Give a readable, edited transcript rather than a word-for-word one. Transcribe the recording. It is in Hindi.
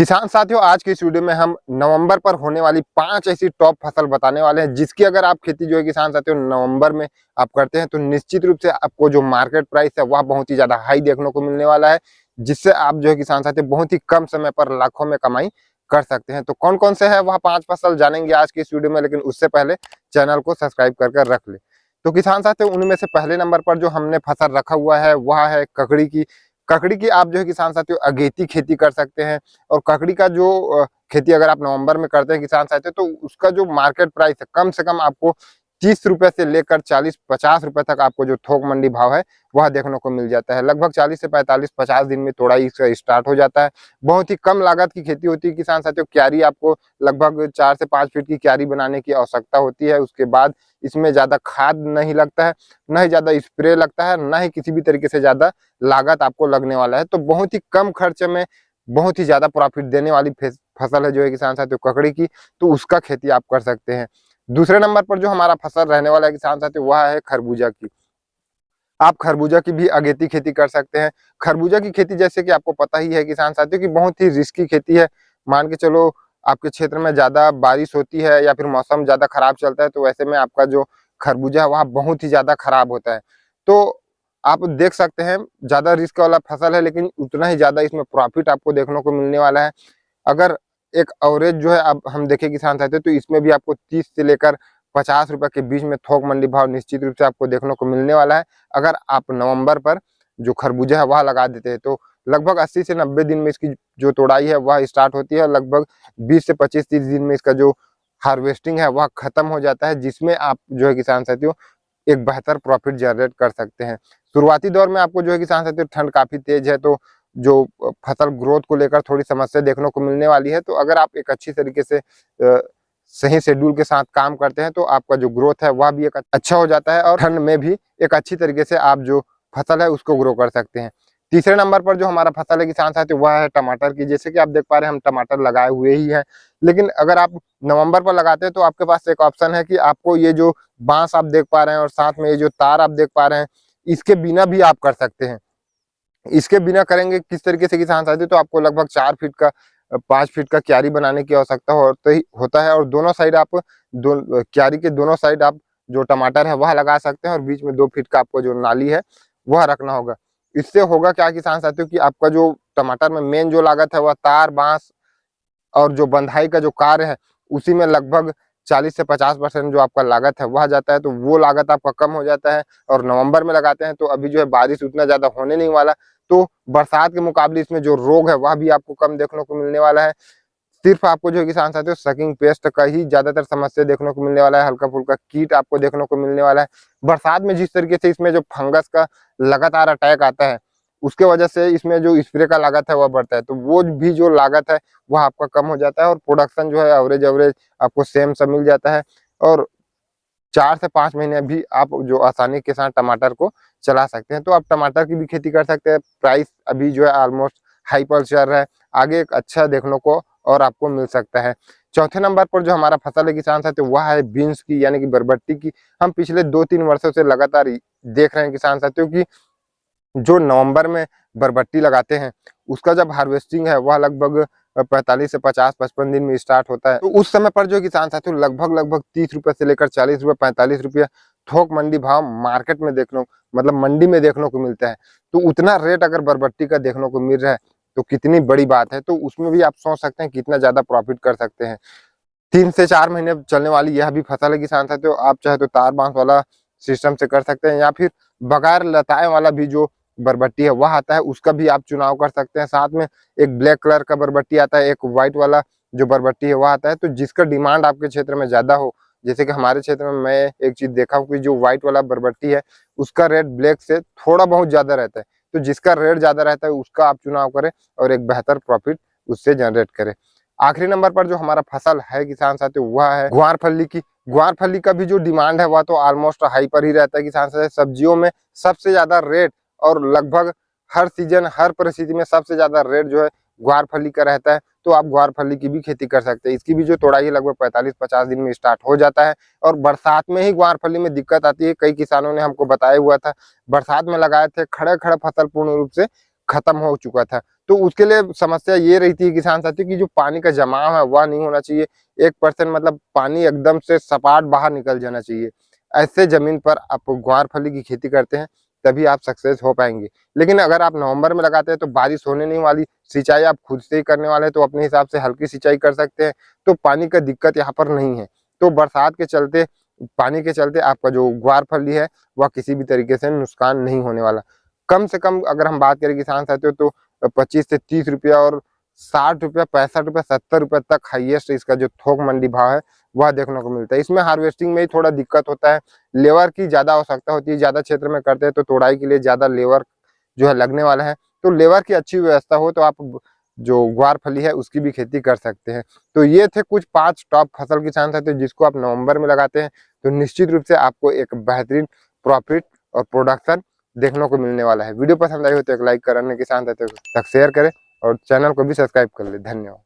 किसान साथियों, आज की इस वीडियो में हम नवंबर पर होने वाली 5 ऐसी टॉप फसल बताने वाले हैं जिसकी अगर आप खेती जो है किसान साथियों नवंबर में आप करते हैं तो निश्चित रूप से आपको जो मार्केट प्राइस है वह बहुत ही ज्यादा हाई देखने को मिलने वाला है, जिससे आप जो है किसान साथियों बहुत ही कम समय पर लाखों में कमाई कर सकते हैं। तो कौन कौन से है वह 5 फसल जानेंगे आज की इस वीडियो में, लेकिन उससे पहले चैनल को सब्सक्राइब कर रख ले। तो किसान साथियों, उनमें से पहले नंबर पर जो हमने फसल रखा हुआ है वह है ककड़ी की। ककड़ी की आप जो है किसान साथियों अगेती खेती कर सकते हैं। और ककड़ी का जो खेती अगर आप नवंबर में करते हैं किसान साथियों, तो उसका जो मार्केट प्राइस है कम से कम आपको 30 रुपए से लेकर 40-50 रुपए तक आपको जो थोक मंडी भाव है वह देखने को मिल जाता है। लगभग 40 से 45-50 दिन में तोड़ाई इसका स्टार्ट हो जाता है। बहुत ही कम लागत की खेती होती है किसान साथियों। क्यारी आपको लगभग 4 से 5 फीट की क्यारी बनाने की आवश्यकता होती है। उसके बाद इसमें ज्यादा खाद नहीं लगता है, न ही ज्यादा स्प्रे लगता है, न ही किसी भी तरीके से ज्यादा लागत आपको लगने वाला है। तो बहुत ही कम खर्चे में बहुत ही ज्यादा प्रॉफिट देने वाली फसल है जो है किसान साथियों ककड़ी की, तो उसका खेती आप कर सकते हैं। दूसरे नंबर पर जो हमारा फसल रहने वाला है किसान साथियों वह है खरबूजा की। आप खरबूजा की भी अगेती खेती कर सकते हैं। खरबूजा की खेती जैसे कि आपको पता ही है किसान साथियों की बहुत ही रिस्की खेती है। मान के चलो आपके क्षेत्र में ज्यादा बारिश होती है या फिर मौसम ज्यादा खराब चलता है तो ऐसे में आपका जो खरबूजा है वह बहुत ही ज्यादा खराब होता है। तो आप देख सकते हैं ज्यादा रिस्क वाला फसल है, लेकिन उतना ही ज्यादा इसमें प्रॉफिट आपको देखने को मिलने वाला है। अगर एक एवरेज जो है अब हम देखें किसान साथियों, तो इसमें भी आपको 30 से लेकर 50 रुपए के बीच में थोक मंडी भाव निश्चित रूप से आपको देखने को मिलने वाला है। अगर आप नवंबर पर जो खरबूजा है वह लगा देते हैं तो लगभग 80 से 90 दिन में इसकी जो तोड़ाई है वह स्टार्ट होती है और लगभग 20 से 25-30 दिन में इसका जो हार्वेस्टिंग है वह खत्म हो जाता है, जिसमें आप जो है किसान साथियों एक बेहतर प्रॉफिट जनरेट कर सकते हैं। शुरुआती दौर में आपको जो है किसान साथियों ठंड काफी तेज है, तो जो फसल ग्रोथ को लेकर थोड़ी समस्या देखने को मिलने वाली है। तो अगर आप एक अच्छी तरीके से सही शेड्यूल के साथ काम करते हैं तो आपका जो ग्रोथ है वह भी एक अच्छा हो जाता है और ठंड में भी एक अच्छी तरीके से आप जो फसल है उसको ग्रो कर सकते हैं। तीसरे नंबर पर जो हमारा फसल है किसान साथियों वह है टमाटर की। जैसे कि आप देख पा रहे हैं हम टमाटर लगाए हुए ही हैं, लेकिन अगर आप नवंबर पर लगाते हैं तो आपके पास एक ऑप्शन है कि आपको ये जो बांस आप देख पा रहे हैं और साथ में ये जो तार आप देख पा रहे हैं इसके बिना भी आप कर सकते हैं। इसके बिना करेंगे किस तरीके से किसान साथियों, तो आपको लगभग 4 फीट का 5 फीट का क्यारी बनाने की आवश्यकता होता है और दोनों साइड आप क्यारी के दोनों साइड आप जो टमाटर है वह लगा सकते हैं और बीच में 2 फीट का आपको जो नाली है वह रखना होगा। इससे होगा क्या किसान साथियों कि आपका जो टमाटर में मेन जो लागत है वह तार बांस और जो बंधाई का जो कार्य है उसी में लगभग 40 से 50% जो आपका लागत है वह जाता है, तो वो लागत आपका कम हो जाता है। और नवंबर में लगाते हैं तो अभी जो है बारिश उतना ज्यादा होने नहीं वाला, तो बरसात के मुकाबले इसमें जो रोग है वह भी आपको कम देखने को मिलने वाला है। सिर्फ आपको जो है किसान साथियों सकिंग पेस्ट का ही ज्यादातर समस्या देखने को मिलने वाला है, हल्का फुल्का कीट आपको देखने को मिलने वाला है। बरसात में जिस तरीके से इसमें जो फंगस का लगातार अटैक आता है उसके वजह से इसमें जो स्प्रे का लागत है वह बढ़ता है, तो वो भी जो लागत है वह आपका कम हो जाता है और प्रोडक्शन जो है एवरेज एवरेज आपको सेम सा मिल जाता है। और 4 से 5 महीने भी आप जो आसानी के साथ टमाटर को चला सकते हैं। तो आप टमाटर की भी खेती कर सकते हैं। प्राइस अभी जो है ऑलमोस्ट हाई पर चल रहा है, आगे एक अच्छा देखने को और आपको मिल सकता है। चौथे नंबर पर जो हमारा फसल है किसान साथियों वह है बीन्स की यानी कि बरबट्टी की। हम पिछले 2-3 वर्षों से लगातार देख रहे हैं किसान साथियों की जो नवंबर में बरबट्टी लगाते हैं उसका जब हार्वेस्टिंग है वह लगभग 45 से 50-55 दिन में स्टार्ट होता है। तो उस समय पर जो किसान साथियों लगभग 30 रुपए से लेकर 40 रुपए 45 रुपये थोक मंडी भाव मार्केट में देखने मतलब मंडी में देखने को मिलता है। तो उतना रेट अगर बरबट्टी का देखने को मिल रहा है तो कितनी बड़ी बात है। तो उसमें भी आप सोच सकते हैं कितना ज्यादा प्रॉफिट कर सकते हैं। 3 से 4 महीने चलने वाली यह भी फसल है किसान साथियों। आप चाहे तो तार बांस वाला सिस्टम से कर सकते हैं या फिर बगैर लताएं वाला भी जो बरबट्टी है वह आता है उसका भी आप चुनाव कर सकते हैं। साथ में एक ब्लैक कलर का बरबट्टी आता है, एक व्हाइट वाला जो बरबट्टी है वह आता है। तो जिसका डिमांड आपके क्षेत्र में ज्यादा हो, जैसे कि हमारे क्षेत्र में मैं एक चीज देखा हूँ कि जो व्हाइट वाला बरबट्टी है उसका रेट ब्लैक से थोड़ा बहुत ज्यादा रहता है। तो जिसका रेट ज्यादा रहता है उसका आप चुनाव करें और एक बेहतर प्रॉफिट उससे जनरेट करें। आखिरी नंबर पर जो हमारा फसल है किसान साथियों वह है ग्वारफली की। ग्वारफली का भी जो डिमांड है वह तो ऑलमोस्ट हाई पर ही रहता है किसान साथियों। सब्जियों में सबसे ज्यादा रेट और लगभग हर सीजन हर परिस्थिति में सबसे ज्यादा रेट जो है ग्वारफली का रहता है। तो आप ग्वारफली की भी खेती कर सकते हैं। इसकी भी जो तोड़ाई है लगभग 45-50 दिन में स्टार्ट हो जाता है और बरसात में ही ग्वारफली में दिक्कत आती है। कई किसानों ने हमको बताया हुआ था, बरसात में लगाए थे, खड़े खड़े फसल पूर्ण रूप से खत्म हो चुका था। तो उसके लिए समस्या ये रहती है किसान साथियों की जो पानी का जमाव है वह नहीं होना चाहिए। 1% मतलब पानी एकदम से सपाट बाहर निकल जाना चाहिए। ऐसे जमीन पर आप ग्वारफली की खेती करते हैं तभी आप सक्सेस हो पाएंगे। लेकिन अगर आप नवंबर में लगाते हैं तो बारिश होने नहीं वाली, सिंचाई आप खुद से ही करने वाले हैं तो अपने हिसाब से हल्की सिंचाई कर सकते हैं, तो पानी का दिक्कत यहाँ पर नहीं है। तो बरसात के चलते, पानी के चलते आपका जो ग्वारफली है वह किसी भी तरीके से नुकसान नहीं होने वाला। कम से कम अगर हम बात करें किसान साथियों तो 25 से 30 रुपया और 60 रुपया, 65 रुपया, 70 रुपया तक हाईएस्ट इसका जो थोक मंडी भाव है वह देखने को मिलता है। इसमें हार्वेस्टिंग में ही थोड़ा दिक्कत होता है, लेबर की ज्यादा आवश्यकता होती है। ज्यादा क्षेत्र में करते हैं तो तोड़ाई के लिए ज्यादा लेबर जो है लगने वाला है, तो लेबर की अच्छी व्यवस्था हो तो आप जो ग्वारफली है उसकी भी खेती कर सकते हैं। तो ये थे कुछ 5 टॉप फसल किसान साथियों जिसको आप नवंबर में लगाते हैं तो निश्चित रूप से आपको एक बेहतरीन प्रॉफिट और प्रोडक्शन देखने को मिलने वाला है। वीडियो पसंद आई हो तो एक लाइक कर, अन्य किसान साथियों तक शेयर करें और चैनल को भी सब्सक्राइब कर ले। धन्यवाद।